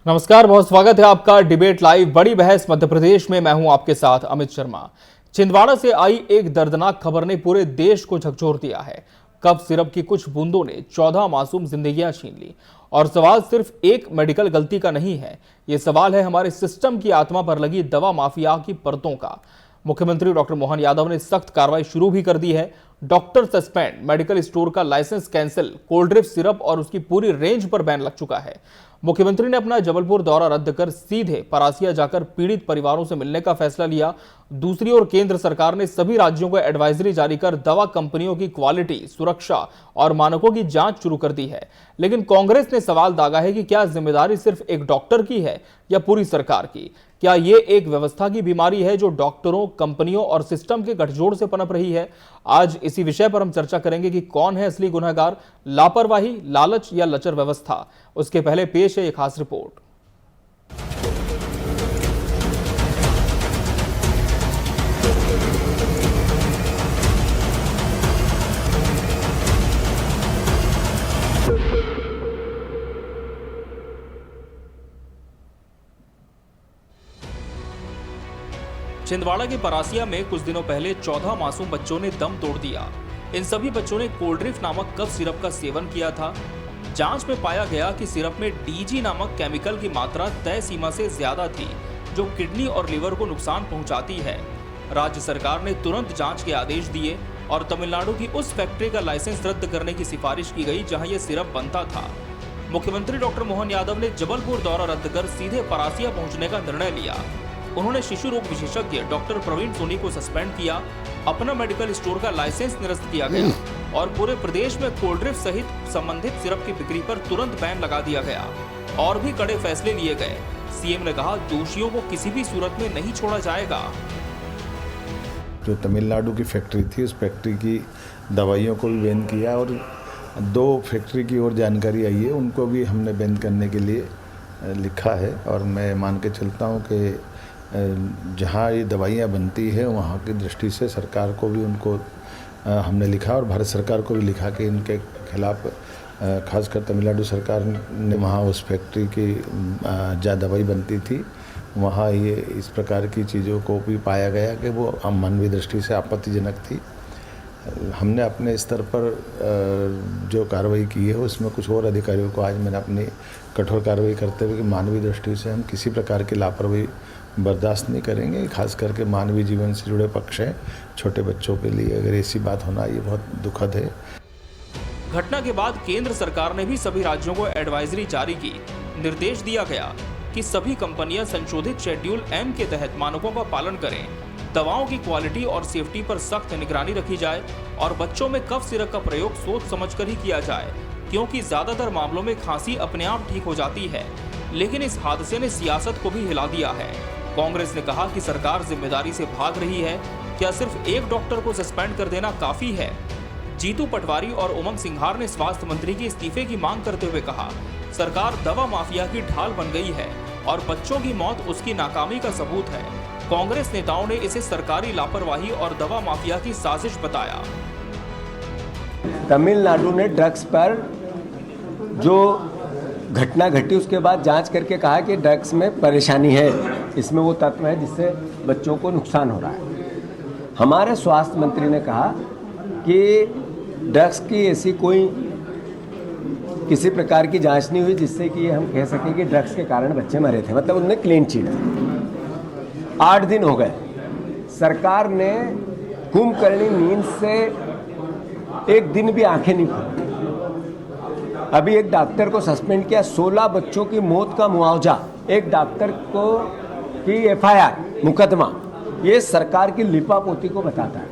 नमस्कार, बहुत स्वागत है आपका डिबेट लाइव बड़ी बहस मध्य प्रदेश में। मैं हूं आपके साथ अमित शर्मा। छिंदवाड़ा से आई एक दर्दनाक खबर ने पूरे देश को झकझोर दिया है। कफ सिरप की कुछ बूंदों ने 14 मासूम जिंदगियां छीन ली। और सवाल सिर्फ एक मेडिकल गलती का नहीं है, ये सवाल है हमारे सिस्टम की आत्मा पर लगी दवा माफिया की परतों का। मुख्यमंत्री डॉक्टर मोहन यादव ने सख्त कार्रवाई शुरू भी कर दी है। डॉक्टर सस्पेंड, मेडिकल स्टोर का licence cancel, Coldrif syrup और उसकी पूरी रेंज पर बैन लग चुका है। मुख्यमंत्री ने अपना जबलपुर दौरा रद्द कर सीधे परासिया जाकर पीड़ित परिवारों से मिलने का फैसला लिया। दूसरी ओर केंद्र सरकार ने सभी राज्यों को एडवाइजरी जारी कर दवा कंपनियों की क्वालिटी, सुरक्षा और मानकों की जांच शुरू कर दी है। लेकिन कांग्रेस ने सवाल दागा है कि क्या जिम्मेदारी सिर्फ एक डॉक्टर की है या पूरी सरकार की? क्या ये एक व्यवस्था की बीमारी है जो डॉक्टरों, कंपनियों और सिस्टम के गठजोड़ से पनप रही है? आज इसी विषय पर हम चर्चा करेंगे कि कौन है असली गुनहगार, लापरवाही, लालच या लचर व्यवस्था। उसके पहले पेश है एक खास रिपोर्ट। छिंदवाड़ा के परासिया में कुछ दिनों पहले 14 मासूम बच्चों ने दम तोड़ दिया। इन सभी बच्चों ने कोल्ड ड्रिप नामक कफ सिरप का सेवन किया था। जांच में पाया गया कि सिरप में डीजी नामक केमिकल की मात्रा तय सीमा से ज्यादा थी, जो किडनी और लिवर को नुकसान पहुंचाती है। राज्य सरकार ने तुरंत जांच के आदेश दिए और तमिलनाडु की उस फैक्ट्री का लाइसेंस रद्द करने की सिफारिश की गई जहां यह सिरप बनता था। मुख्यमंत्री डॉक्टर मोहन यादव ने जबलपुर दौरा रद्द कर सीधे परासिया पहुंचने का निर्णय लिया। उन्होंने शिशु रोग विशेषज्ञ डॉक्टर प्रवीण सोनी को सस्पेंड किया, अपना मेडिकल स्टोर का लाइसेंस निरस्त किया गया और पूरे प्रदेश में कोल्ड ड्रिप सहित संबंधित सिरप की बिक्री पर तुरंत बैन लगा दिया गया। और भी कड़े फैसले लिए गए। सीएम ने कहा, दोषियों को किसी भी सूरत में नहीं छोड़ा जाएगा। जो तमिलनाडु की फैक्ट्री थी, उस फैक्ट्री की दवाइयों को भी बैन किया और 2 फैक्ट्री की और जानकारी आई है, उनको भी हमने बैन करने के लिए लिखा है। और मैं मान के चलता हूँ कि जहाँ ये दवाइयाँ बनती है वहाँ की दृष्टि से सरकार को भी उनको हमने लिखा और भारत सरकार को भी लिखा कि इनके खिलाफ खासकर तमिलनाडु सरकार ने वहाँ उस फैक्ट्री की जहाँ दवाई बनती थी वहाँ ये इस प्रकार की चीज़ों को भी पाया गया कि वो मानवीय दृष्टि से आपत्तिजनक थी। हमने अपने स्तर पर जो कार्रवाई की है उसमें कुछ और अधिकारियों को आज मैंने अपनी कठोर कार्रवाई करते हुए कि मानवीय दृष्टि से हम किसी प्रकार की लापरवाही बर्दाश्त नहीं करेंगे। खास करके मानवीय जीवन से जुड़े पक्ष हैं, छोटे बच्चों के लिए अगर ऐसी बात होना ये बहुत दुखद है। घटना के बाद केंद्र सरकार ने भी सभी राज्यों को एडवाइजरी जारी की। निर्देश दिया गया कि सभी कंपनियां संशोधित शेड्यूल M के तहत मानकों का पालन करें, दवाओं की क्वालिटी और सेफ्टी पर सख्त निगरानी रखी जाए और बच्चों में कफ सिरप का प्रयोग सोच समझकर ही किया जाए, क्योंकि ज्यादातर मामलों में खांसी अपने आप ठीक हो जाती है। लेकिन इस हादसे ने सियासत को भी हिला दिया है। कांग्रेस ने कहा कि सरकार जिम्मेदारी से भाग रही है। क्या सिर्फ एक डॉक्टर को सस्पेंड कर देना काफी है? जीतू पटवारी और उमंग सिंघार ने स्वास्थ्य मंत्री के इस्तीफे की मांग करते हुए कहा, सरकार दवा माफिया की ढाल बन गई है और बच्चों की मौत उसकी नाकामी का सबूत है। कांग्रेस नेताओं ने इसे सरकारी लापरवाही और दवा माफिया की साजिश बताया। तमिलनाडु ने ड्रग्स पर जो घटना घटी उसके बाद जांच करके कहा कि ड्रग्स में परेशानी है, इसमें वो तत्व है जिससे बच्चों को नुकसान हो रहा है। हमारे स्वास्थ्य मंत्री ने कहा कि ड्रग्स की ऐसी कोई किसी प्रकार की जांच नहीं हुई जिससे कि हम कह सकें कि ड्रग्स के कारण बच्चे मरे थे, मतलब उनने क्लीन चिट है। 8 दिन हो गए, सरकार ने कुंभकर्णी नींद से एक दिन भी आंखें नहीं खोली। अभी एक डॉक्टर को सस्पेंड किया, 16 बच्चों की मौत का मुआवजा, एक डॉक्टर को की FIR मुकदमा, ये सरकार की लिपापोती को बताता है।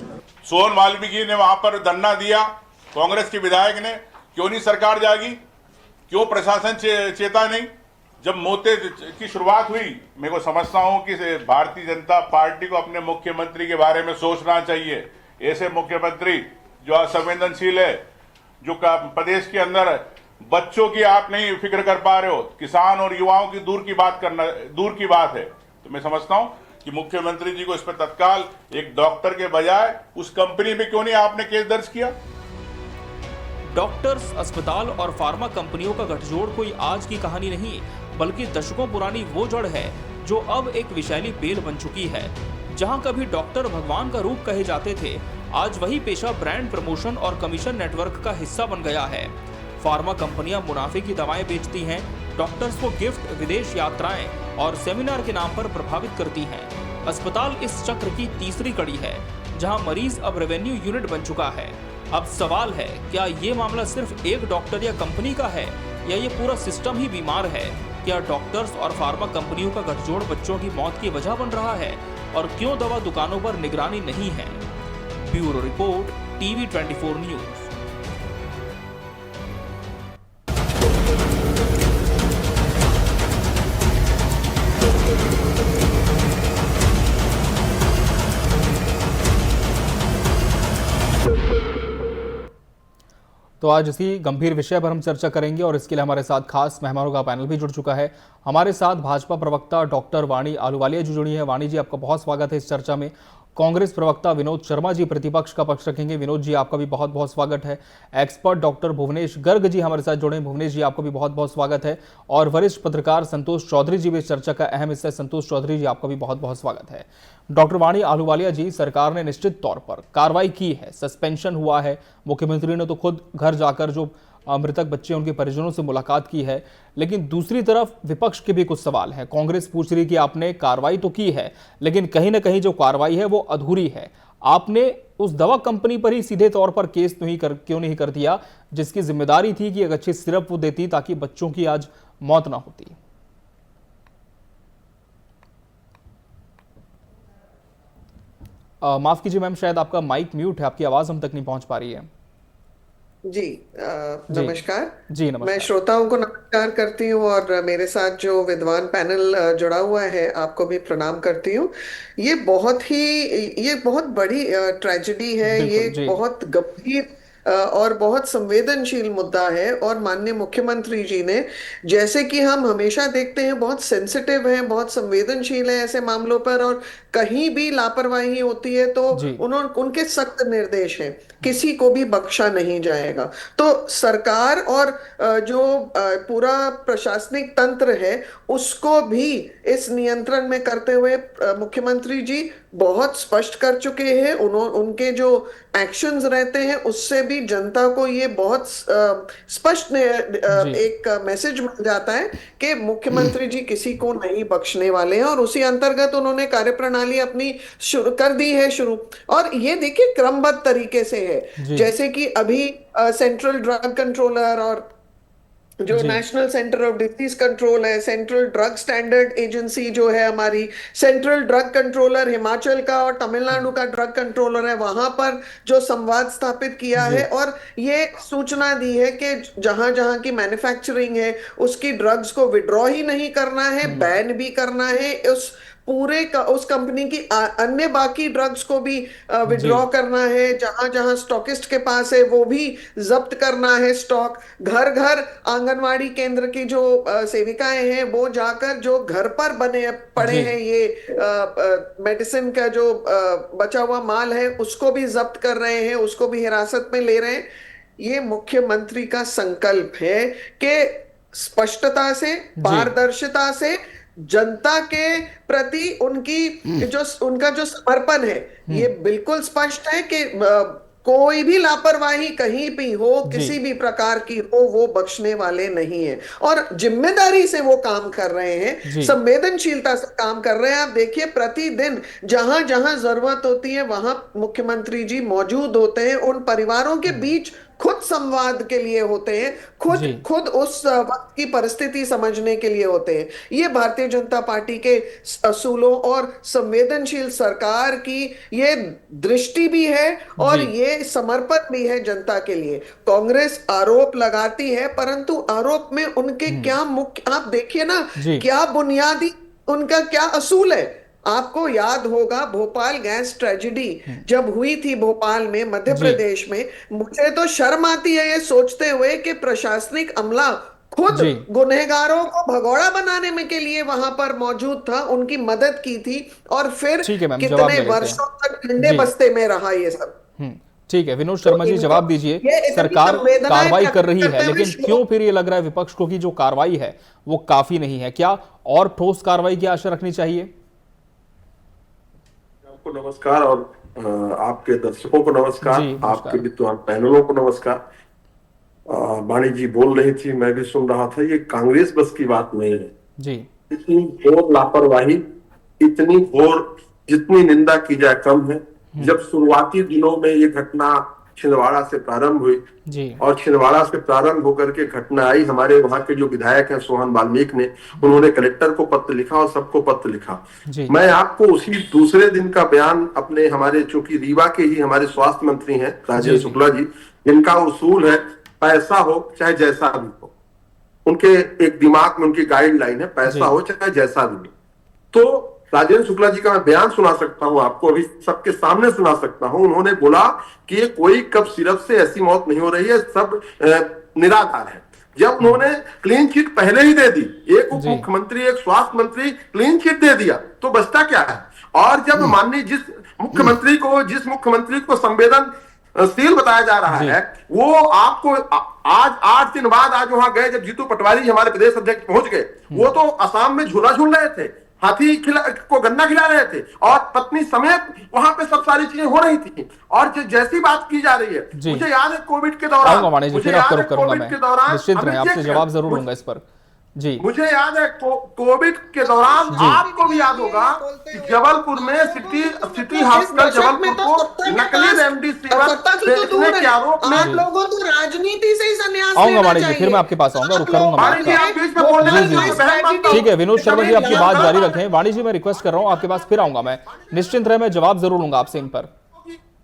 सोन वाल्मीकि ने वहां पर धरना दिया, कांग्रेस के विधायक ने, क्यों नहीं सरकार जागी, क्यों प्रशासन चेता नहीं? जब मोते की शुरुआत हुई, मैं को समझता हूं कि भारतीय जनता पार्टी को अपने मुख्यमंत्री के बारे में सोचना चाहिए। ऐसे मुख्यमंत्री जो असंवेदनशील है, जो प्रदेश के अंदर बच्चों की आप नहीं फिक्र कर पा रहे हो, किसान और युवाओं की दूर की बात है, तो मैं समझता हूं कि मुख्यमंत्री जी को इस पर तत्काल एक डॉक्टर के बजाय उस कंपनी में क्यों नहीं आपने केस दर्ज किया? डॉक्टर्स, अस्पताल और फार्मा कंपनियों का गठजोड़ कोई आज की कहानी नहीं, बल्कि दशकों पुरानी वो जड़ है जो अब एक विषैली बेल बन चुकी है। जहां कभी डॉक्टर भगवान का रूप कहे जाते थे, आज वही पेशा ब्रांड प्रमोशन और कमीशन नेटवर्क का हिस्सा बन गया है। फार्मा कंपनियां मुनाफे की दवाएं बेचती हैं, डॉक्टर्स को गिफ्ट, विदेश यात्राएं और सेमिनार के नाम पर प्रभावित करती हैं। अस्पताल इस चक्र की तीसरी कड़ी है, जहां मरीज अब रेवेन्यू यूनिट बन चुका है। अब सवाल है, क्या ये मामला सिर्फ एक डॉक्टर या कंपनी का है, या ये पूरा सिस्टम ही बीमार है? क्या डॉक्टर्स और फार्मा कंपनियों का गठजोड़ बच्चों की मौत की वजह बन रहा है? और क्यों दवा दुकानों पर निगरानी नहीं है? Bureau report, TV 24 news. तो आज इसी गंभीर विषय पर हम चर्चा करेंगे और इसके लिए हमारे साथ खास मेहमानों का पैनल भी जुड़ चुका है। हमारे साथ भाजपा प्रवक्ता डॉक्टर वाणी आलूवालिया जी जुड़ी हैं। वाणी जी, आपका बहुत स्वागत है इस चर्चा में। कांग्रेस प्रवक्ता विनोद शर्मा जी प्रतिपक्ष का पक्ष रखेंगे। विनोद जी, आपका भी बहुत बहुत स्वागत है। एक्सपर्ट डॉक्टर भुवनेश गर्ग जी हमारे साथ जुड़े हैं। भुवनेश जी, आपका भी बहुत बहुत स्वागत है। और वरिष्ठ पत्रकार संतोष चौधरी जी भी इस चर्चा का अहम हिस्सा है। संतोष चौधरी जी, आपका भी बहुत बहुत स्वागत है। डॉक्टर वाणी आलूवालिया जी, सरकार ने निश्चित तौर पर कार्रवाई की है, सस्पेंशन हुआ है। मुख्यमंत्री ने तो खुद घर जाकर जो मृतक बच्चे उनके परिजनों से मुलाकात की है, लेकिन दूसरी तरफ विपक्ष के भी कुछ सवाल हैं। कांग्रेस पूछ रही कि आपने कार्रवाई तो की है, लेकिन कहीं ना कहीं जो कार्रवाई है वो अधूरी है। आपने उस दवा कंपनी पर ही सीधे तौर पर केस क्यों नहीं कर दिया, जिसकी जिम्मेदारी थी कि एक अच्छी सिरप वो देती ताकि बच्चों की आज मौत ना होती? माफ कीजिए मैम, शायद आपका माइक म्यूट है, आपकी आवाज हम तक नहीं पहुंच पा रही है। जी नमस्कार। जी नमस्कार। मैं श्रोताओं को नमस्कार करती हूँ और मेरे साथ जो विद्वान पैनल जुड़ा हुआ है, आपको भी प्रणाम करती हूँ। ये बहुत बड़ी ट्रेजेडी है। ये जी। बहुत गंभीर और बहुत संवेदनशील मुद्दा है। और माननीय मुख्यमंत्री जी ने, जैसे कि हम हमेशा देखते हैं, बहुत सेंसिटिव हैं, बहुत संवेदनशील है ऐसे मामलों पर, और कहीं भी लापरवाही होती है तो उनके सख्त निर्देश हैं, किसी को भी बख्शा नहीं जाएगा। तो सरकार और जो पूरा प्रशासनिक तंत्र है उसको भी इस नियंत्रण में करते हुए मुख्यमंत्री जी बहुत स्पष्ट कर चुके हैं। उनके जो एक्शंस रहते हैं उससे भी जनता को ये बहुत स्पष्ट एक मैसेज मिल जाता है कि मुख्यमंत्री जी किसी को नहीं बख्शने वाले हैं। और उसी अंतर्गत उन्होंने कार्यप्रणाली अपनी शुरू कर दी है और ये देखिए क्रमबद्ध तरीके से है। जैसे कि अभी सेंट्रल ड्रग कंट्रोलर और जो national centre of disease control है, सेंट्रल ड्रग स्टैंडर्ड एजेंसी जो है हमारी, सेंट्रल ड्रग कंट्रोलर हिमाचल का और तमिलनाडु का ड्रग कंट्रोलर है, वहां पर जो संवाद स्थापित किया है और ये सूचना दी है कि जहां जहां की मैन्युफैक्चरिंग है उसकी ड्रग्स को विड्रॉ ही नहीं करना है, बैन भी करना है। उस कंपनी की अन्य बाकी ड्रग्स को भी विड्रॉ करना है। जहां जहां स्टॉकिस्ट के पास है वो भी जब्त करना है स्टॉक। घर घर आंगनवाड़ी केंद्र की जो सेविकाएं हैं वो जाकर जो घर पर बने पड़े हैं ये मेडिसिन का जो बचा हुआ माल है उसको भी जब्त कर रहे हैं, उसको भी हिरासत में ले रहे हैं। ये मुख्यमंत्री का संकल्प है कि स्पष्टता से, पारदर्शिता से जनता के प्रति उनका जो समर्पण है, ये बिल्कुल स्पष्ट है कि कोई भी लापरवाही कहीं भी हो, किसी भी प्रकार की हो, वो बख्शने वाले नहीं है और जिम्मेदारी से वो काम कर रहे हैं, संवेदनशीलता से काम कर रहे हैं। आप देखिए प्रतिदिन जहां जहां जरूरत होती है वहां मुख्यमंत्री जी मौजूद होते हैं, उन परिवारों के बीच खुद संवाद के लिए होते हैं, खुद उस वक्त की परिस्थिति समझने के लिए होते हैं। ये भारतीय जनता पार्टी के असूलों और संवेदनशील सरकार की ये दृष्टि भी है और ये समर्पण भी है जनता के लिए। कांग्रेस आरोप लगाती है, परंतु आरोप में उनके क्या मुख्य, आप देखिए ना, क्या बुनियादी उनका क्या असूल है। आपको याद होगा भोपाल गैस ट्रेजेडी जब हुई थी भोपाल में, मध्य प्रदेश में, मुझे तो शर्म आती है ये सोचते हुए कि प्रशासनिक अमला खुद गुनहगारों को भगोड़ा बनाने में के लिए वहां पर मौजूद था, उनकी मदद की थी और फिर कितने वर्षों तक डंडे बस्ते में रहा ये सब। ठीक है विनोद शर्मा जी, इनको- जवाब दीजिए। ये इतनी सरकार संवेदनाएं कार्रवाई कर रही करते है, हुए लेकिन श्लोक- क्यों फिर ये लग रहा है विपक्ष को कि जो कार्रवाई है वो काफी नहीं है? क्या और ठोस कार्रवाई की आशा रखनी चाहिए? आपको नमस्कार और आपके दर्शकों को नमस्कार, जी, नमस्कार। आपके विद्वान पैनलों को नमस्कार। वाणी जी बोल रही थी, मैं भी सुन रहा था। ये कांग्रेस बस की बात नहीं है। जी इतनी घोर लापरवाही, इतनी घोर, जितनी निंदा की जाए कम है। जब शुरुआती दिनों में ये घटना छिंदवाड़ा से प्रारंभ हुई जी और छिंदवाड़ा से प्रारंभ होकर के घटना आई, हमारे वहां के जो विधायक हैं सोहन वाल्मीकि ने, उन्होंने कलेक्टर को पत्र लिखा और सबको पत्र लिखा। जी मैं आपको उसी दूसरे दिन का बयान अपने हमारे, चूंकि रीवा के ही हमारे स्वास्थ्य मंत्री हैं राजेंद्र जी। शुक्ला जी, जिनका उसूल है पैसा हो चाहे जैसा भी हो, उनके एक दिमाग में उनकी गाइडलाइन है, जी। पैसा हो चाहे जैसा भी हो। तो राजेंद्र शुक्ला जी का मैं बयान सुना सकता हूं आपको, अभी सबके सामने सुना सकता हूं। उन्होंने बोला कि ये कोई कप सिरप से ऐसी मौत नहीं हो रही है, सब निराधार है। जब उन्होंने क्लीन चिट पहले ही दे दी, एक उप जी। मुख्यमंत्री, एक स्वास्थ्य मंत्री क्लीन चिट दे दिया, तो बचता क्या है? और जब माननीय जिस मुख्यमंत्री को संवेदनशील बताया जा रहा जी। है, वो आपको आज 8 दिन बाद आज वहां गए, जब जीतू पटवारी हमारे प्रदेश अध्यक्ष पहुंच गए, वो तो असम में झूला झूल रहे थे, हाथी को गन्ना खिला रहे थे और पत्नी समेत वहां पे सब सारी चीजें हो रही थी। और जैसी बात की जा रही है, जी। मुझे याद है कोविड के दौरान, आऊंगा वाणी जी, मुझे फिर याद आपको है रुक करूंगा कोविड मैं, के दौरान, निश्चिंत रहे, आपसे अभी जवाब देख, जरूर लूंगा इस पर। जी मुझे याद है कोविड के दौरान, आपको भी याद होगा कि जबलपुर में सिटी हॉस्पिटल जबलपुर को नकली रेमडेसिविर बेचने के आरोप में, आप लोगों को राजनीति से ही संन्यास आऊंगा लेना वाणी जी, चाहिए। फिर मैं आपके पास आऊंगा, रुक करूंगा मैं वाणी जी, आपका। आप बीच में बोलने जी, जी, में जी। बहस मत करो। ठीक है विनोद शर्मा जी, आपकी बात जारी लापरवाही रखें। वाणी जी, मैं रिक्वेस्ट कर रहा हूं, आपके पास फिर आऊंगा मैं, निश्चिंत रहे, मैं जवाब जरूर लूंगा आपसे इन पर।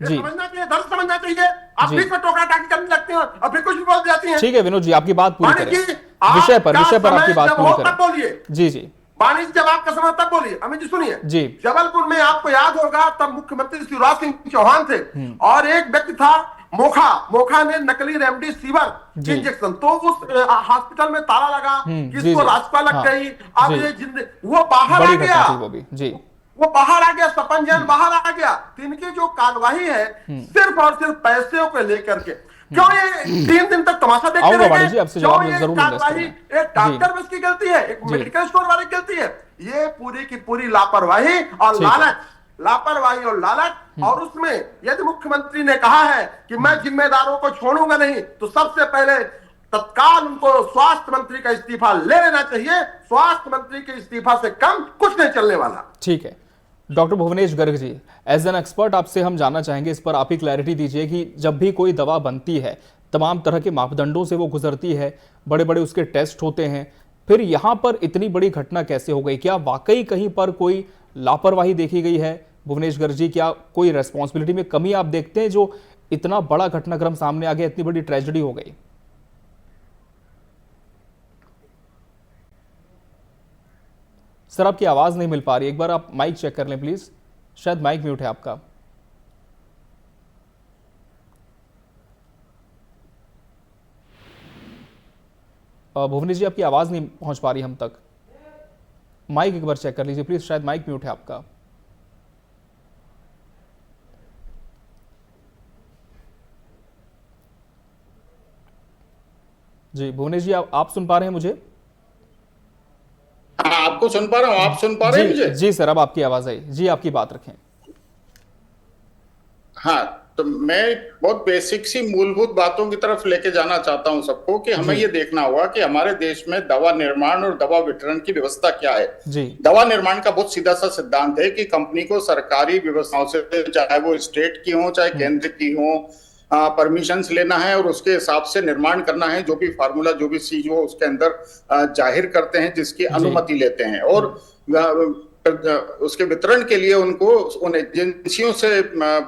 जी। समझना चाहिए, दर्द समझना चाहिए। आप जी। बीच में टोका टाकी करने लगते हैं और फिर कुछ भी बोल जाती हैं। ठीक है विनोद जी, आपकी बात पूरी वाणी करें, जी, आपका विषय पर आपकी समय बात जब पूरी हो तब करें। बोलिए। जी जी वाणी जी, जब आपका समय तब बोलिए। अमित जी सुनिए, जी। जबलपुर में आपको याद होगा तब मुख्यमंत्री शिवराज सिंह चौहान थे और एक व्यक्ति था मोखा ने नकली रेमडेसिविर जी। इंजेक्शन, तो उस हॉस्पिटल में ताला लगा, जी, किसको जी। रास्ता लग हाँ, गई। अब जी। ये वो बाहर आ बड़ी गया, घटना थी वो भी। जी वो बाहर आ गया, सपन जैन बाहर आ गया। तो इनकी जो कार्यवाही है सिर्फ और सिर्फ पैसे को लेकर के, क्यों ये 3 दिन तक तमाशा देखते आऊंगा वाणी रहेंगे? जी, आपसे क्यों जवाब ये जरूर लूंगा इस पर कार्यवाही मैं। एक डॉक्टर बस की गलती है, एक जी। मेडिकल स्टोर वाले की गलती है? ये पूरी की पूरी लापरवाही और ठीक है। लापरवाही और लालच। और उसमें यदि मुख्यमंत्री ने कहा है कि मैं जिम्मेदारों को छोड़ूंगा नहीं, तो सबसे पहले तत्काल उनको स्वास्थ्य मंत्री का इस्तीफा ले लेना चाहिए। स्वास्थ्य मंत्री के इस्तीफा से कम कुछ नहीं चलने वाला। ठीक है doctor Bhuvnesh Garg ji, as an expert आपसे हम जानना चाहेंगे, इस पर आप ही क्लैरिटी दीजिए कि जब भी कोई दवा बनती है तमाम तरह के मापदंडों से वो गुजरती है, बड़े बड़े उसके टेस्ट होते हैं, फिर यहाँ पर इतनी बड़ी घटना कैसे हो गई? क्या वाकई कहीं पर कोई लापरवाही देखी गई है? भुवनेश गर्ग जी, क्या कोई रेस्पॉन्सिबिलिटी में कमी आप देखते हैं जो इतना बड़ा घटनाक्रम सामने आ गया, इतनी बड़ी ट्रेजेडी हो गई? सर आपकी आवाज नहीं मिल पा रही, एक बार आप माइक चेक कर लें प्लीज, शायद माइक म्यूट है आपका। भुवनेश जी, आपकी आवाज नहीं पहुंच पा रही हम तक, माइक एक बार चेक कर लीजिए प्लीज, शायद माइक म्यूट है आपका। जी भुवनेश जी, आप सुन पा रहे हैं मुझे? हाँ, आपको सुन पा रहा हूँ, आप सुन पा रहे हैं मुझे? जी सर, अब आपकी आवाज आई जी, आपकी बात रखें। हाँ, तो मैं बहुत बेसिक सी मूलभूत बातों की तरफ लेके जाना चाहता हूं सबको कि हमें ये देखना होगा कि हमारे देश में दवा निर्माण और दवा वितरण की व्यवस्था क्या है। जी। दवा निर्माण का बहुत सीधा सा सिद्धांत है कि कंपनी को सरकारी व्यवस्थाओं से, चाहे वो स्टेट की हो चाहे केंद्र की हो, परमिशंस लेना है और उसके हिसाब से निर्माण करना है। जो भी फार्मूला, जो भी चीज वो उसके अंदर जाहिर करते हैं, जिसकी अनुमति लेते हैं, और उसके वितरण के लिए उनको उन एजेंसियों से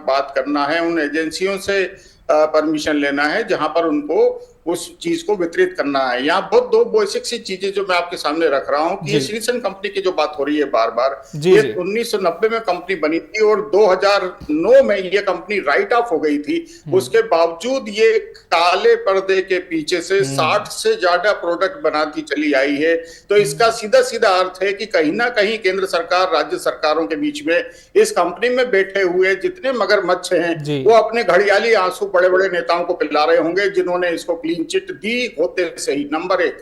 बात करना है, उन एजेंसियों से परमिशन लेना है जहां पर उनको उस चीज को वितरित करना है। यहाँ बहुत दो बेसिक सी चीजें जो मैं आपके सामने रख रहा हूँ कि ये श्रीसन कंपनी की जो बात हो रही है बार बार, ये 1990 में कंपनी बनी थी और 2009 में ये कंपनी राइट ऑफ हो गई थी। उसके बावजूद ये काले पर्दे के पीछे से 60 से ज्यादा प्रोडक्ट बनाती चली आई है। तो इसका सीधा सीधा अर्थ है कि कहीं ना कहीं केंद्र सरकार राज्य सरकारों के बीच में इस कंपनी में बैठे हुए जितने मगरमच्छ हैं वो अपने घड़ियाली आंसू बड़े बड़े नेताओं को पिला रहे होंगे जिन्होंने इसको क्लीन चिट दी होते सही। नंबर 1।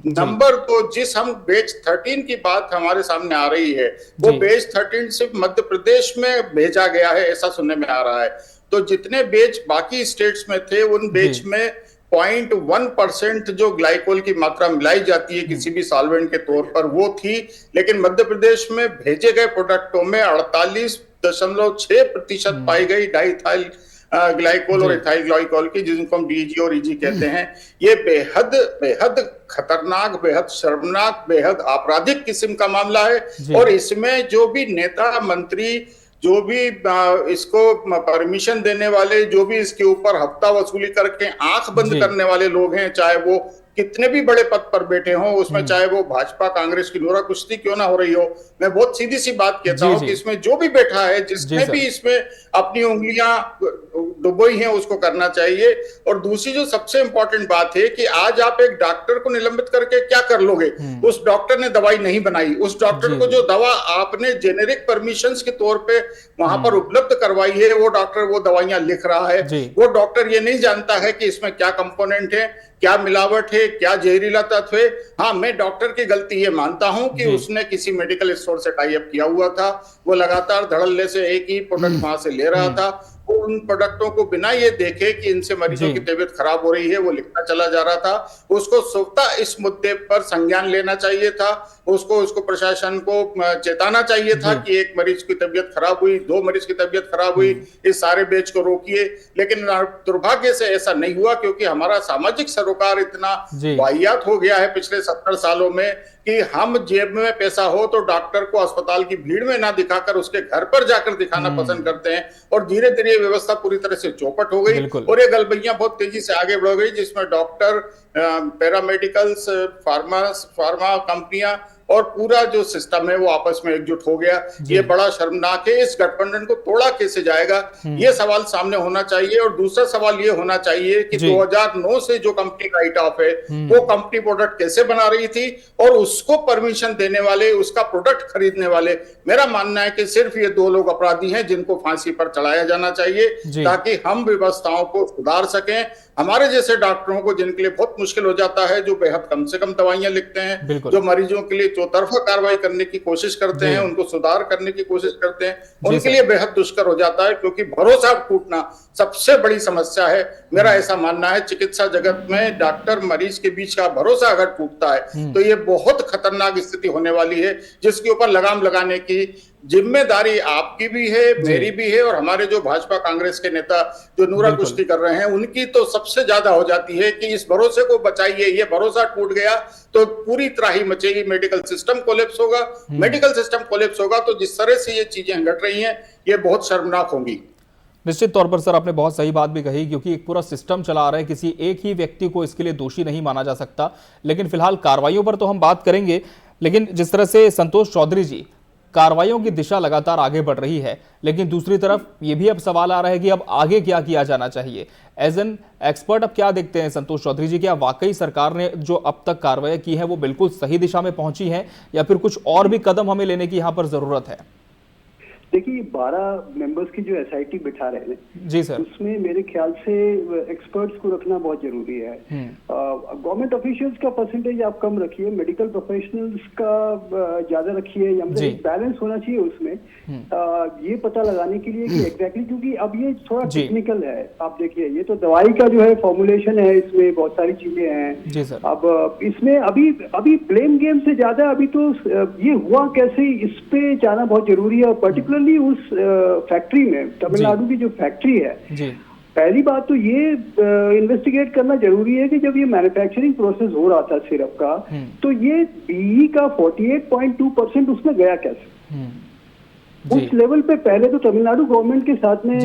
नंबर 2, जिस हम बैच 13 की बात हमारे सामने आ रही है वो बैच 13 सिर्फ मध्य प्रदेश में भेजा गया है ऐसा सुनने में आ रहा है। तो जितने बैच बाकी स्टेट्स में थे उन बैच में 0.1% जो ग्लाइकोल की मात्रा मिलाई जाती है किसी भी सॉल्वेंट के तौर पर वो थी, लेकिन मध्य प्रदेश में भेजे गए प्रोडक्टों में 48.6% पाई गई डाइथाइल ग्लाइकोल और इथाइल ग्लाइकोल की, जिनको हम डीजी और ईजी कहते हैं। ये बेहद बेहद खतरनाक, बेहद शर्मनाक, बेहद आपराधिक किस्म का मामला है। और इसमें जो भी नेता मंत्री, जो भी इसको परमिशन देने वाले, जो भी इसके ऊपर हफ्ता वसूली करके आंख बंद करने वाले लोग हैं, चाहे वो कितने भी बड़े पद पर बैठे हों, उसमें चाहे वो भाजपा कांग्रेस की नोरा कुश्ती क्यों ना हो रही हो, मैं बहुत सीधी सी बात कहता हूं कि इसमें जो भी बैठा है, जिसने भी इसमें अपनी उंगलियां डुबोई हैं, उसको करना चाहिए। और दूसरी जो सबसे इंपॉर्टेंट बात है कि आज आप एक डॉक्टर को निलंबित करके क्या कर लोगे? उस डॉक्टर ने दवाई नहीं बनाई, उस डॉक्टर को जो दवा आपने जेनेरिक परमिशंस के तौर पे वहां पर उपलब्ध करवाई है, वो डॉक्टर वो दवाइयां लिख रहा है। वो डॉक्टर ये नहीं जानता है कि इसमें क्या कंपोनेंट है, क्या मिलावट है, क्या जहरीला तत्व है। हाँ, मैं डॉक्टर की गलती ये मानता हूं कि उसने किसी मेडिकल स्टोर से टाई अप किया हुआ था, वो लगातार धड़ल्ले से एक ही प्रोडक्ट वहां से ले रहा था। वो उन प्रोडक्टों को बिना ये देखे कि इनसे मरीजों की तबीयत खराब हो रही है वो लिखता चला जा रहा था। उसको स्वतः इस मुद्दे पर संज्ञान लेना चाहिए था, उसको प्रशासन को चेताना चाहिए था कि एक मरीज की तबीयत खराब हुई, 2 मरीज की तबीयत खराब हुई, इस सारे बैच को रोकिए। लेकिन दुर्भाग्य से ऐसा नहीं हुआ, क्योंकि हमारा सामाजिक सरोकार इतना वाहियात हो गया है पिछले 70 सालों में कि हम जेब में पैसा हो तो डॉक्टर को अस्पताल की भीड़ में ना दिखाकर उसके घर पर जाकर दिखाना पसंद करते हैं। और धीरे धीरे ये व्यवस्था पूरी तरह से चौपट हो गई और ये गलबैया बहुत तेजी से आगे बढ़ गई, जिसमें डॉक्टर, पैरामेडिकल्स, फार्मा कंपनियां और पूरा जो सिस्टम है वो आपस में एकजुट हो गया। ये बड़ा शर्मनाक है। इस गठबंधन को तोड़ा कैसे जाएगा, ये सवाल सामने होना चाहिए। और दूसरा सवाल ये होना चाहिए कि 2009 से जो कंपनी राइट ऑफ है वो कंपनी प्रोडक्ट कैसे बना रही थी और उसको परमिशन देने वाले, उसका प्रोडक्ट खरीदने वाले, मेरा मानना है कि सिर्फ ये 2 लोग अपराधी हैं जिनको फांसी पर चढ़ाया जाना चाहिए, ताकि हम व्यवस्थाओं को सुधार सकें। हमारे जैसे डॉक्टरों को, जिनके लिए बहुत मुश्किल हो जाता है, जो बेहद कम से कम दवाइयां लिखते हैं, जो मरीजों के लिए चौतरफा कार्रवाई करने की कोशिश करते हैं, उनको सुधार करने की कोशिश करते हैं, उनके लिए बेहद दुष्कर हो जाता है, क्योंकि भरोसा टूटना सबसे बड़ी समस्या है। मेरा ऐसा मानना है, चिकित्सा जगत में डॉक्टर मरीज के बीच का भरोसा अगर टूटता है तो ये बहुत खतरनाक स्थिति होने वाली है, जिसके ऊपर लगाम लगाने की जिम्मेदारी आपकी भी है, मेरी भी है, और हमारे जो भाजपा कांग्रेस के नेता जो नूरा कुश्ती कर रहे हैं उनकी तो सबसे ज्यादा हो जाती है कि इस भरोसे को बचाइए। ये भरोसा टूट गया तो पूरी त्राही मचेगी, मेडिकल सिस्टम कोलैप्स होगा। मेडिकल सिस्टम कोलैप्स होगा तो जिस तरह से ये चीजें घट रही हैं ये बहुत शर्मनाक होंगी। निश्चित तौर पर सर, आपने बहुत सही बात भी कही, क्योंकि एक पूरा सिस्टम चला रहा है, किसी एक ही व्यक्ति को इसके लिए दोषी नहीं माना जा सकता। लेकिन फिलहाल कार्रवाइयों पर तो हम बात करेंगे, लेकिन जिस तरह से संतोष चौधरी जी, कार्रवाइयों की दिशा लगातार आगे बढ़ रही है, लेकिन दूसरी तरफ ये भी अब सवाल आ रहा है कि अब आगे क्या किया जाना चाहिए। एज एन एक्सपर्ट अब क्या देखते हैं संतोष चौधरी जी, क्या वाकई सरकार ने जो अब तक कार्रवाई की है वो बिल्कुल सही दिशा में पहुंची है, या फिर कुछ और भी कदम हमें लेने की यहाँ पर जरूरत है? देखिए, 12 मेंबर्स की जो एसआईटी बिठा रहे हैं जी सर, उसमें मेरे ख्याल से एक्सपर्ट्स को रखना बहुत जरूरी है। गवर्नमेंट ऑफिशियल्स का परसेंटेज आप कम रखिए, मेडिकल प्रोफेशनल्स का ज्यादा रखिए, या मतलब बैलेंस होना चाहिए उसमें। ये पता लगाने के लिए कि एग्जैक्टली, क्योंकि अब ये थोड़ा टेक्निकल है। आप देखिए, ये तो दवाई का जो है फॉर्मुलेशन है, इसमें बहुत सारी चीजें हैं जी सर। अब इसमें अभी ब्लेम गेम से ज्यादा अभी तो ये हुआ कैसे, इस पे जाना बहुत जरूरी है। और पर्टिकुलर उस फैक्ट्री में, तमिलनाडु की जो फैक्ट्री है, पहली बात तो ये इन्वेस्टिगेट करना जरूरी है कि जब ये मैन्युफैक्चरिंग प्रोसेस हो रहा था सिरप का, तो ये बीई का 48.2% उसमें गया कैसे? उस लेवल पे पहले तो तमिलनाडु गवर्नमेंट के साथ में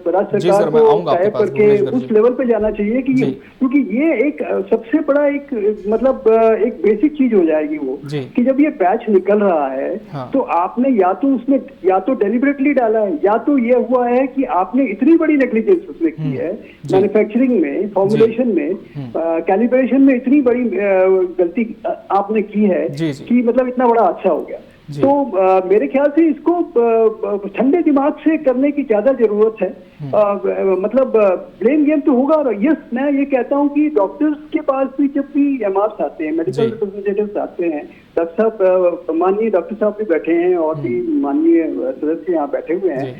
राज्य सरकार को तय करके उस लेवल पे जाना चाहिए कि क्योंकि ये एक सबसे बड़ा एक मतलब एक बेसिक चीज हो जाएगी वो कि जब ये पैच निकल रहा है तो आपने या तो उसमें या तो डेलिबरेटली डाला है या तो ये हुआ है कि आपने इतनी बड़ी नेग्लिजेंस उसमें की है मैन्युफैक्चरिंग में, फॉर्मुलेशन में, कैलिब्रेशन में इतनी बड़ी गलती आपने की है कि मतलब इतना बड़ा अच्छा हो गया। तो मेरे ख्याल से इसको ठंडे दिमाग से करने की ज्यादा जरूरत है। मतलब ब्लेम गेम तो होगा। यस, मैं ये कहता हूँ कि डॉक्टर्स के पास भी जब भी एमआरस आते हैं, मेडिकल रिप्रेजेंटेटिव्स आते हैं, डॉक्टर साहब, माननीय डॉक्टर साहब भी बैठे हैं और भी माननीय सदस्य यहाँ बैठे हुए हैं,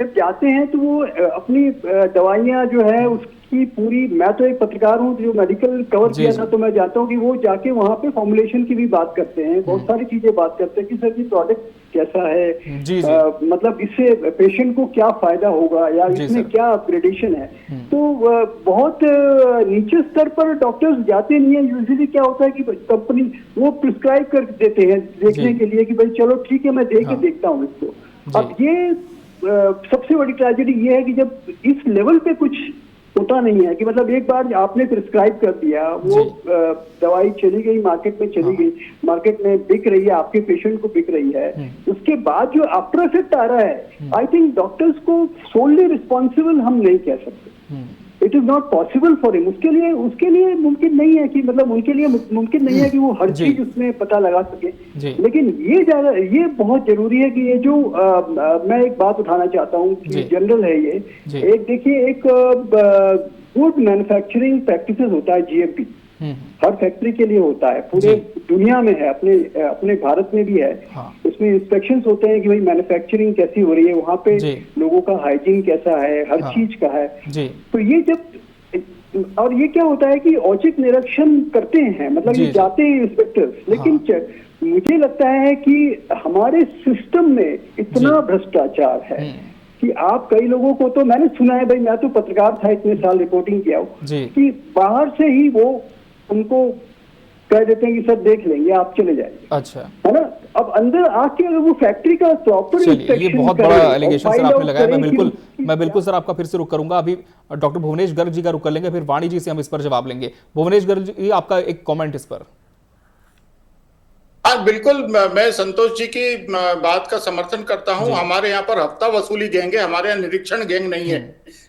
जब जाते हैं तो वो अपनी दवाइयाँ जो है उसकी पूरी, मैं तो एक पत्रकार हूँ जो मेडिकल कवर किया था, तो मैं जानता हूँ कि वो जाके वहाँ पे फॉर्मुलेशन की भी बात करते हैं, बहुत सारी चीजें बात करते हैं कि सर जी प्रोडक्ट कैसा है, मतलब इससे पेशेंट को क्या फायदा होगा या इसमें क्या अपग्रेडेशन है। तो बहुत नीचे स्तर पर डॉक्टर्स जाते नहीं है। यूजुअली क्या होता है कि कंपनी वो प्रिस्क्राइब कर देते हैं देखने के लिए कि भाई चलो ठीक है मैं देख के देखता हूँ इसको। अब ये सबसे बड़ी ट्रेजेडी ये है कि जब इस लेवल पे कुछ होता नहीं है कि मतलब एक बार आपने प्रिस्क्राइब कर दिया, वो दवाई चली गई मार्केट में, चली गई मार्केट में, बिक रही है, आपके पेशेंट को बिक रही है, उसके बाद जो आफ्टर इफेक्ट आ रहा है, आई थिंक डॉक्टर्स को सोलली रिस्पॉन्सिबल हम नहीं कह सकते। It is not possible for him. उसके लिए मुमकिन नहीं है कि मतलब उनके लिए मुमकिन नहीं है कि वो हर चीज उसमें पता लगा सके। लेकिन ये बहुत जरूरी है कि ये जो मैं एक बात उठाना चाहता हूँ कि जनरल है ये, एक देखिए एक गुड मैन्युफैक्चरिंग प्रैक्टिसेस होता है, जीएमपी हर फैक्ट्री के लिए होता है, पूरे दुनिया में है, अपने भारत में भी है। उसमें इंस्पेक्शंस होते हैं कि भाई मैन्युफैक्चरिंग कैसी हो रही है, वहाँ पे लोगों का हाइजीन कैसा है, हर चीज का है। तो ये जब, और ये क्या होता है कि औचिक निरीक्षण करते हैं, मतलब ये जाते हैं इंस्पेक्टर्स, लेकिन मुझे लगता है कि हमारे सिस्टम में इतना भ्रष्टाचार है कि आप कई लोगों को, तो मैंने सुना है, भाई मैं तो पत्रकार था, इतने साल रिपोर्टिंग किया हूँ, कि बाहर से ही वो उनको कह देते हैं कि सर देख लेंगे, आप चले जाएंगे। अच्छा, है ना। अब अंदर आके अगर वो फैक्ट्री का प्रॉपर इंस्पेक्शन, ये बहुत बड़ा एलिगेशन सर आपने लगाया। मैं बिल्कुल सर आपका फिर से रुक करूंगा। अभी डॉक्टर भुवनेश गर्ग जी का रुक कर लेंगे, फिर वाणी जी से हम इस पर जवाब लेंगे। भुवनेश गर्ग जी, आपका एक कॉमेंट इस पर। हाँ बिल्कुल, मैं संतोष जी की बात का समर्थन करता हूं। हमारे यहाँ पर हफ्ता वसूली गैंग है, हमारे यहाँ निरीक्षण गैंग नहीं है।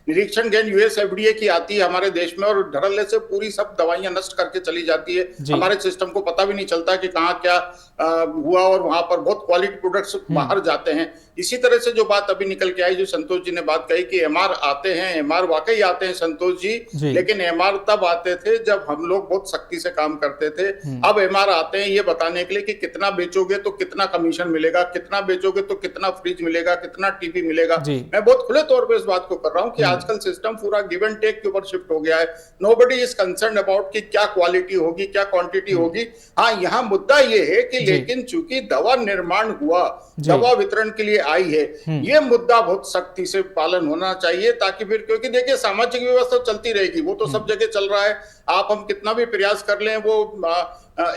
निरीक्षण गैंग यूएस एफडीए की आती है हमारे देश में और धड़ल्ले से पूरी सब दवाइयां नष्ट करके चली जाती है। हमारे सिस्टम को पता भी नहीं चलता कि कहाँ क्या हुआ, और वहां पर बहुत क्वालिटी प्रोडक्ट्स बाहर जाते हैं। इसी तरह से जो बात अभी निकल के आई, जो संतोष जी ने बात कही कि एमआर आते हैं, एमआर वाकई आते हैं संतोष जी, लेकिन एमआर तब आते थे जब हम लोग बहुत सख्ती से काम करते थे। अब एमआर आते हैं ये बताने के लिए कि कितना बेचोगे तो कितना कमीशन मिलेगा, कितना बेचोगे तो कितना फ्रिज मिलेगा, कितना टीवी मिलेगा। मैं बहुत खुले तौर पे इस बात को कर रहा हूँ कि आजकल सिस्टम पूरा गिव एंड टेक के ऊपर शिफ्ट हो गया है। नोबडी इज कंसर्न्ड अबाउट कि क्या क्वालिटी होगी, क्या क्वांटिटी होगी। हाँ, यहाँ मुद्दा ये है कि लेकिन चूंकि दवा निर्माण हुआ, दवा वितरण के लिए आई है, ये मुद्दा बहुत सख्ती से पालन होना चाहिए, ताकि फिर, क्योंकि देखिए सामाजिक व्यवस्था चलती रहेगी, वो तो सब जगह चल रहा है। आप हम कितना भी प्रयास कर लें, वो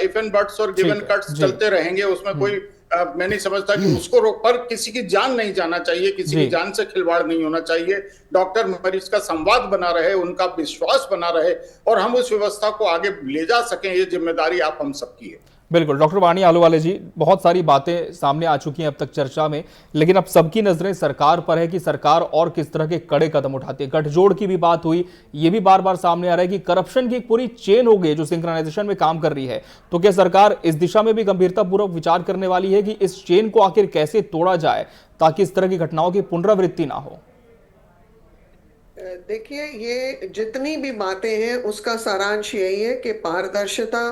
इफ एंड बट्स और गिवन कट्स चलते रहेंगे, उसमें कोई मैं नहीं समझता कि उसको रोक, पर किसी की जान नहीं जाना चाहिए, किसी की जान से खिलवाड़ नहीं होना चाहिए। डॉक्टर मरीज का संवाद बना रहे, उनका विश्वास बना रहे और हम उस व्यवस्था को आगे ले जा सकें, ये जिम्मेदारी आप हम सबकी है। बिल्कुल डॉक्टर वाणी आलूवाले जी, बहुत सारी बातें सामने आ चुकी हैं अब तक चर्चा में, लेकिन अब सबकी नजरें सरकार पर है कि सरकार और किस तरह के कड़े कदम उठाती है। गठजोड़ की भी बात हुई, ये भी बार बार सामने आ रहा है कि करप्शन की एक पूरी चेन हो गई जो सिंक्रोनाइजेशन में काम कर रही है। तो क्या सरकार इस दिशा में भी गंभीरतापूर्वक विचार करने वाली है कि इस चेन को आखिर कैसे तोड़ा जाए ताकि इस तरह की घटनाओं की पुनरावृत्ति ना हो? देखिए, ये जितनी भी बातें हैं उसका सारांश यही है कि पारदर्शिता,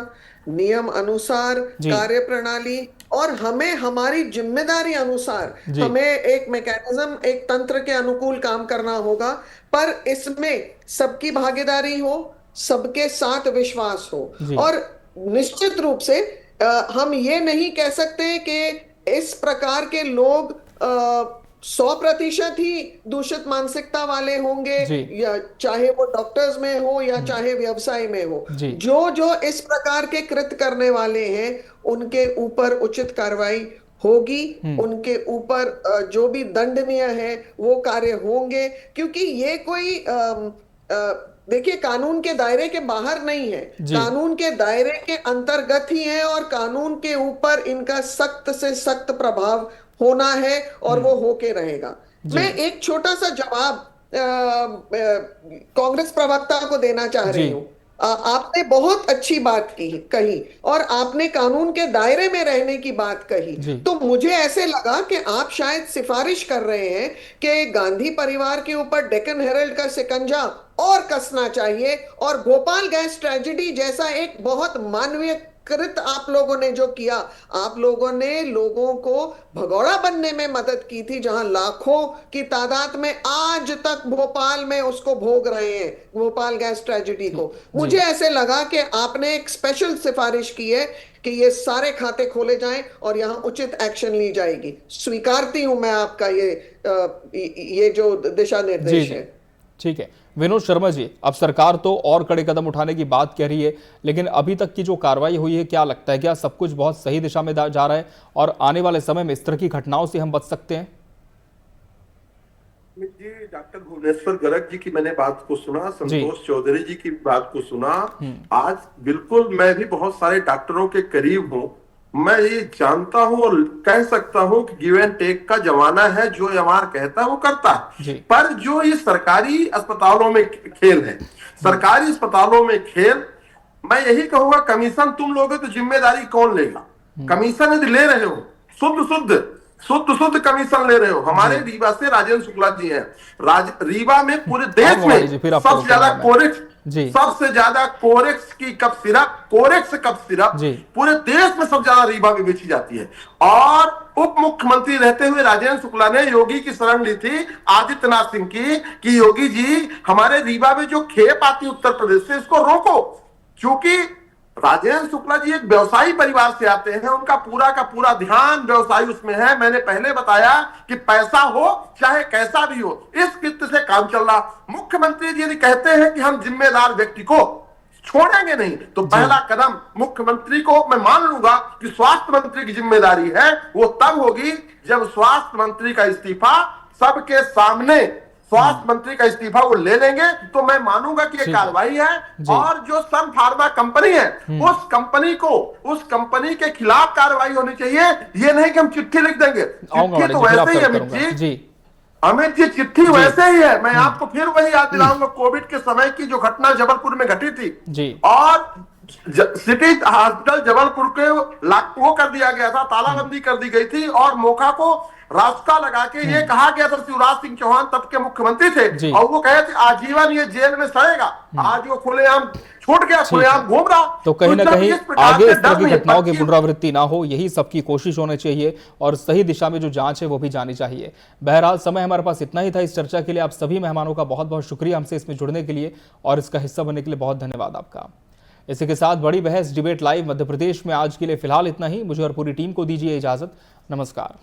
नियम अनुसार कार्य प्रणाली और हमें हमारी जिम्मेदारी अनुसार हमें एक मैकेनिज्म, एक तंत्र के अनुकूल काम करना होगा, पर इसमें सबकी भागीदारी हो, सबके साथ विश्वास हो। और निश्चित रूप से हम ये नहीं कह सकते कि इस प्रकार के लोग 100% ही दूषित मानसिकता वाले होंगे, या चाहे वो डॉक्टर्स में हो या चाहे व्यवसाय में हो। जो इस प्रकार के कृत्य करने वाले हैं उनके ऊपर उचित कार्रवाई होगी, उनके ऊपर जो भी दंडनीय है वो कार्य होंगे, क्योंकि ये कोई देखिए कानून के दायरे के बाहर नहीं है, कानून के दायरे के अंतर्गत ही है और कानून के ऊपर इनका सख्त से सख्त प्रभाव होना है और वो होके रहेगा। मैं एक छोटा सा जवाब कांग्रेस प्रवक्ता को देना चाह रही हूँ। आपने बहुत अच्छी बात कही और आपने कानून के दायरे में रहने की बात कही, तो मुझे ऐसे लगा कि आप शायद सिफारिश कर रहे हैं कि गांधी परिवार के ऊपर डेक्कन हेरल्ड का शिकंजा और कसना चाहिए और भोपाल गैस ट्रेजेडी जैसा एक बहुत मानवीय कृत आप लोगों ने जो किया, आप लोगों ने लोगों को भगोड़ा बनने में मदद की थी, जहां लाखों की तादाद में आज तक भोपाल में उसको भोग रहे हैं, भोपाल गैस ट्रेजेडी को। मुझे ऐसे लगा कि आपने एक स्पेशल सिफारिश की है कि ये सारे खाते खोले जाएं और यहां उचित एक्शन ली जाएगी। स्वीकारती हूं मैं आपका ये जो दिशा निर्देश है। ठीक है विनोद शर्मा जी, अब सरकार तो और कड़े कदम उठाने की बात कह रही है, लेकिन अभी तक की जो कार्रवाई हुई है, क्या लगता है क्या सब कुछ बहुत सही दिशा में जा रहा है और आने वाले समय में इस तरह की घटनाओं से हम बच सकते हैं? जी, डॉक्टर भुवनेश्वर गर्ग जी की मैंने बात को सुना, संतोष चौधरी जी की बात को सुना। आज बिल्कुल मैं भी बहुत सारे डॉक्टरों के करीब हूं, मैं ये जानता हूं और कह सकता हूं कि गिव एंड टेक का जमाना है, जो एमआर कहता है वो करता है। पर जो ये सरकारी अस्पतालों में खेल है, सरकारी अस्पतालों में खेल, मैं यही कहूंगा कमीशन तुम लोगे तो जिम्मेदारी कौन लेगा? कमीशन यदि ले रहे हो, शुद्ध कमीशन ले रहे हो। हमारे रीवा से राजेंद्र शुक्ला जी हैं, रीवा में पूरे देश में सबसे ज्यादा कोरेक्स की कफ सिरप पूरे देश में सबसे ज्यादा रीवा में बेची जाती है। और उप मुख्यमंत्री रहते हुए राजेंद्र शुक्ला ने योगी की शरण ली थी, आदित्यनाथ सिंह की, कि योगी जी हमारे रीवा में जो खेप आती उत्तर प्रदेश से, इसको रोको। क्योंकि राजेंद्र शुक्ला जी एक व्यवसायी परिवार से आते हैं, उनका पूरा का पूरा ध्यान व्यवसाय उसमें है। मैंने पहले बताया कि पैसा हो चाहे कैसा भी हो, इस कित से काम चल रहा। मुख्यमंत्री जी यदि कहते हैं कि हम जिम्मेदार व्यक्ति को छोड़ेंगे नहीं, तो पहला कदम मुख्यमंत्री को मैं मान लूंगा कि स्वास्थ्य मंत्री की जिम्मेदारी है, वो तब होगी जब स्वास्थ्य मंत्री का इस्तीफा सबके सामने, स्वास्थ्य मंत्री का इस्तीफा वो ले लेंगे, तो मैं मानूंगा कि ये कार्रवाई है। और जो सन फार्मा कंपनी है, उस कंपनी के खिलाफ कार्रवाई होनी चाहिए। ये नहीं कि हम चिट्ठी लिख देंगे, चिट्ठी तो वैसे ही अमित जी चिट्ठी वैसे ही है। मैं आपको फिर वही याद दिलाऊंगा, कोविड के समय की जो घटना जबलपुर में घटी थी और सिटी हॉस्पिटल जबलपुर के वो कर दिया गया था, तालाबंदी कर दी गई थी और मौका को रास्ता लगा के ये कहा गया था, शिवराज सिंह चौहान तब के मुख्यमंत्री थे और वो कहे थे आजीवन ये जेल में सड़ेगा। आज वो खुलेआम छूट गया, खुलेआम घूम रहा। तो कहीं ना कहीं आगे इस तरह की घटनाओं की पुनरावृत्ति ना हो, यही सबकी कोशिश होनी चाहिए और सही दिशा में जो जांच है वो भी जानी चाहिए। बहरहाल समय हमारे पास इतना ही था इस चर्चा के लिए। आप सभी मेहमानों का बहुत बहुत शुक्रिया हमसे इसमें जुड़ने के लिए और इसका हिस्सा बनने के लिए बहुत धन्यवाद आपका। इसी के साथ बड़ी बहस डिबेट लाइव मध्य प्रदेश में आज के लिए फिलहाल इतना ही। मुझे और पूरी टीम को दीजिए इजाजत। नमस्कार।